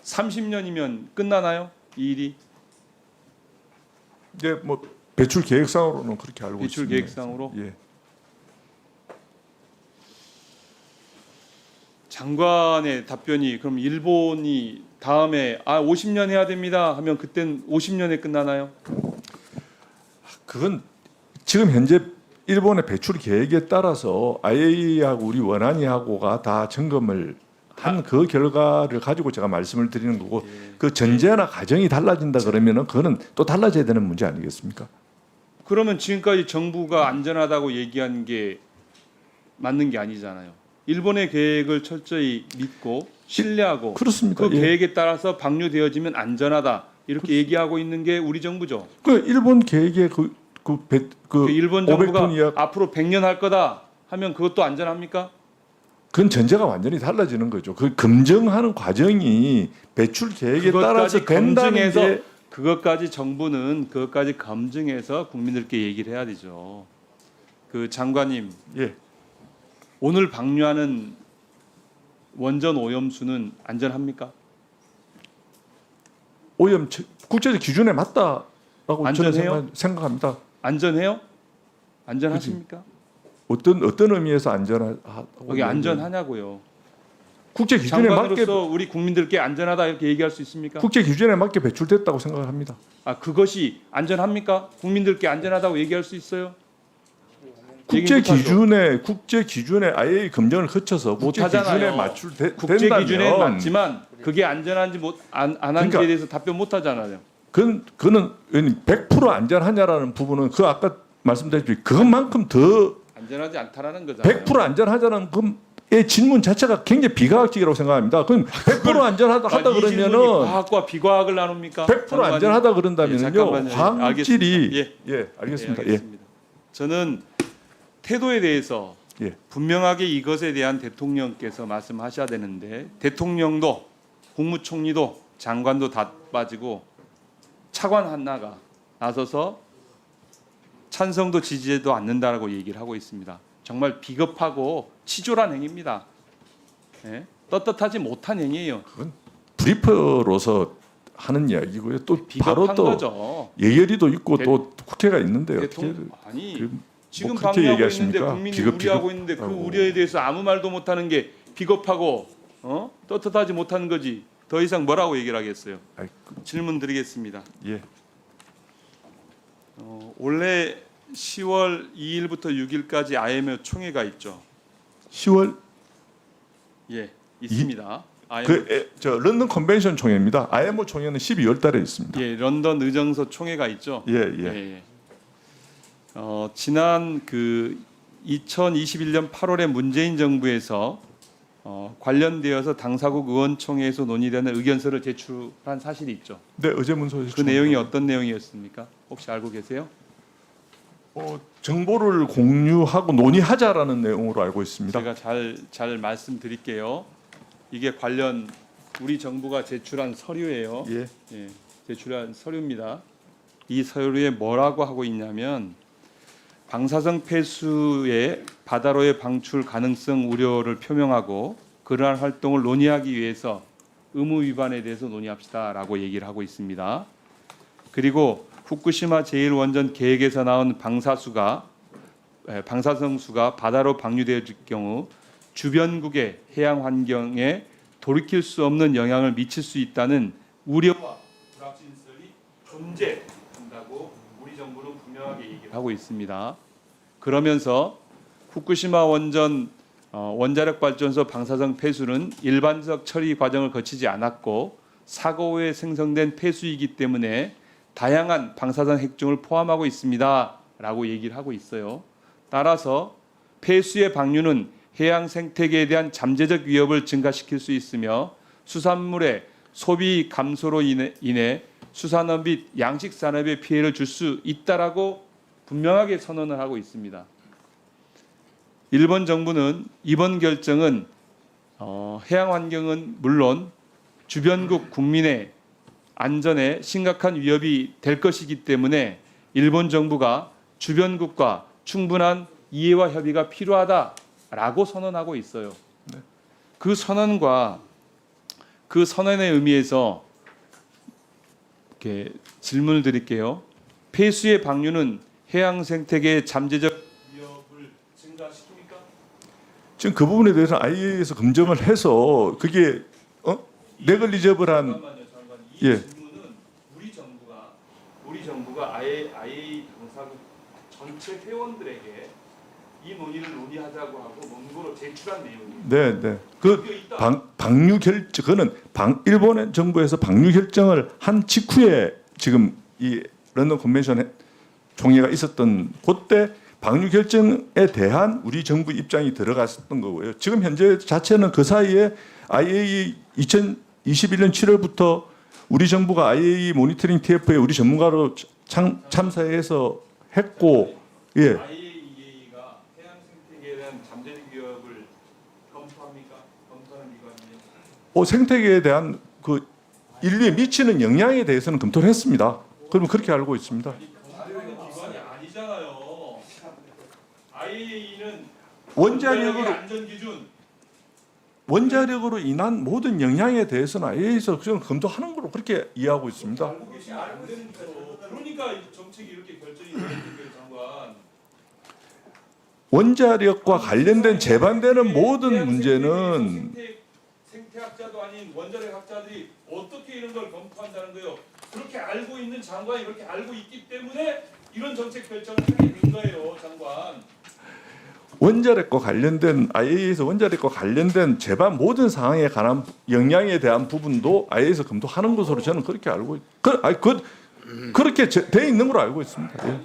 30년이면 끝나나요? 이 일이? 네, 뭐 배출 계획상으로는 그렇게 알고 배출 있습니다. 계획상으로? 예. 장관의 답변이 그럼 일본이 다음에 50년 해야 됩니다 하면 그땐 50년에 끝나나요? 그건 지금 현재 일본의 배출 계획에 따라서 IAEA하고 우리 원안위하고가 다 점검을 한 그 결과를 가지고 제가 말씀을 드리는 거고 그 전제나 가정이 달라진다 그러면은 그거는 또 달라져야 되는 문제 아니겠습니까? 그러면 지금까지 정부가 안전하다고 얘기한 게 맞는 게 아니잖아요. 일본의 계획을 철저히 믿고 신뢰하고 그렇습니다. 그 예. 계획에 따라서 방류되어지면 안전하다 이렇게 얘기하고 있는 게 우리 정부죠. 그 일본 계획의 그 일본 500톤 정부가 이하 앞으로 100년 할 거다 하면 그것도 안전합니까? 그건 전제가 완전히 달라지는 거죠. 그 검증하는 과정이 배출 계획에 따라서 그것까지 된다는 검증해서 게 그것까지 정부는 그것까지 검증해서 국민들께 얘기를 해야 되죠. 그 장관님 예. 오늘 방류하는 원전 오염수는 안전합니까? 오염 국제적 기준에 맞다라고 안전해요? 저는 생각합니다. 안전해요? 안전하십니까? 어떤 의미에서 안전하고 거기 안전하냐고요. 국제 기준에 맞게 장관으로서 우리 국민들께 안전하다 이렇게 얘기할 수 있습니까? 국제 기준에 맞게 배출됐다고 생각합니다. 그것이 안전합니까? 국민들께 안전하다고 얘기할 수 있어요? 국제 기준에 IAEA 검증을 거쳐서 국제 못하잖아요. 기준에 맞출된다면 국제 기준에 맞지만 그게 안전한지 안 한지에 그러니까 대해서 답변 못 하잖아요. 그는 100% 안전하냐라는 부분은 그 아까 말씀드렸듯이 그것만큼 더 안전하지 않다라는 거잖아요. 100% 안전하다는 그 질문 자체가 굉장히 비과학적이라고 생각합니다. 그럼 100% 안전하다 이 질문이 그러면은 과학과 비과학을 나눕니까? 100% 안전하다 예, 그런다면요. 잠깐만요. 화학물질이 알겠습니다. 알겠습니다. 알겠습니다. 저는 태도에 대해서 예. 분명하게 이것에 대한 대통령께서 말씀하셔야 되는데 대통령도 국무총리도 장관도 다 빠지고 차관 하나가 나서서 찬성도 지지도 않는다라고 얘기를 하고 있습니다. 정말 비겁하고 치졸한 행위입니다. 예? 떳떳하지 못한 행위예요. 그건 브리퍼로서 하는 이야기고요. 또 바로 비겁한 또 거죠. 예결위도 있고 또 국회가 있는데 어떻게 아니 그 지금 뭐 그렇게 방류하고 얘기하십니까? 있는데 국민이 비겁, 우려하고 있는데 그 아이고. 우려에 대해서 아무 말도 못하는 게 비겁하고 떳떳하지 못한 거지. 더 이상 뭐라고 얘기를 하겠어요? 아이, 질문 드리겠습니다. 예. 올해 10월 2일부터 6일까지 IMF 총회가 있죠. 10월 예, 있습니다. IMF, 저 런던 컨벤션 총회입니다. IMO 총회는 12월 달에 있습니다. 예, 런던 의정서 총회가 있죠. 예. 지난 그 2021년 8월에 문재인 정부에서 관련되어서 당사국 의원총회에서 논의되는 의견서를 제출한 사실이 있죠. 네, 어제 문서에서 그 내용이 어떤 내용이었습니까? 혹시 알고 계세요? 정보를 공유하고 논의하자라는 내용으로 알고 있습니다. 제가 잘 말씀드릴게요. 이게 관련 우리 정부가 제출한 서류예요. 예. 예, 제출한 서류입니다. 이 서류에 뭐라고 하고 있냐면 방사성 폐수의 바다로의 방출 가능성 우려를 표명하고 그러한 활동을 논의하기 위해서 의무 위반에 대해서 논의합시다라고 얘기를 하고 있습니다. 그리고 후쿠시마 제1원전 계획에서 나온 방사성수가 바다로 방류되어질 경우 주변국의 해양 환경에 돌이킬 수 없는 영향을 미칠 수 있다는 우려와 불확실성이 존재한다고 우리 정부는 분명하게 얘기를 하고 있습니다. 그러면서 후쿠시마 원전 원자력 발전소 방사성 폐수는 일반적 처리 과정을 거치지 않았고 사고 후에 생성된 폐수이기 때문에 다양한 방사성 핵종을 포함하고 있습니다라고 얘기를 하고 있어요. 따라서 폐수의 방류는 해양 생태계에 대한 잠재적 위협을 증가시킬 수 있으며 수산물의 소비 감소로 인해 수산업 및 양식 산업에 피해를 줄 수 있다라고 분명하게 선언을 하고 있습니다. 일본 정부는 이번 결정은 해양 환경은 물론 주변국 국민의 안전에 심각한 위협이 될 것이기 때문에 일본 정부가 주변국과 충분한 이해와 협의가 필요하다라고 선언하고 있어요. 그 선언과 그 선언의 의미에서 이렇게 질문을 드릴게요. 폐수의 방류는 해양 생태계의 잠재적 위협을 증가시킵니까? 지금 그 부분에 대해서는 IAEA에서 검증을 해서 그게 네글리저블한 잠깐만요. 이 예. 질문은 우리 정부가 IA 당사국 전체 회원들에게 이 논의를 논의하자고 하고 원고로 제출한 내용입니다. 네. 그 그게 있다. 방류 결정 그거는 일본 정부에서 방류 결정을 한 직후에 지금 이 런던 컨벤션 총회가 있었던 그때 방류 결정에 대한 우리 정부 입장이 들어갔었던 거고요. 지금 현재 자체는 그 사이에 IAEA 2021년 7월부터 우리 정부가 IAEA 모니터링 TF에 우리 전문가로 참사해서 했고, 예. IAEA가 해양 생태계에 대한 잠재적 위협을 검토합니까? 검토하는 기관이에요. 생태계에 대한 그 인류에 미치는 영향에 대해서는 검토를 했습니다. 그러면 그렇게 알고 있습니다. 검토하는 기관이 아니잖아요. IAEA는 안전 기준 원자력으로 인한 모든 영향에 대해서는 IAEA에서 그냥 검토하는 걸로 그렇게 이해하고 있습니다. 알고 계시면 안 되는 거죠. 그러니까 이 정책이 이렇게 결정이 되는 거예요, 장관. 원자력과 관련된 재반되는 모든 문제는 생태학자도 아닌 원자력 학자들이 어떻게 이런 걸 검토한다는 거예요. 그렇게 알고 있는 장관이 그렇게 알고 있기 때문에 이런 정책 결정을 하게 된 거예요, 장관. 원자력과 관련된 IAEA에서 원자력과 관련된 재반 모든 상황에 관한 영향에 대한 부분도 IAEA에서 검토하는 것으로 저는 그렇게 알고 그렇게 돼 있는 걸로 알고 있습니다. 예.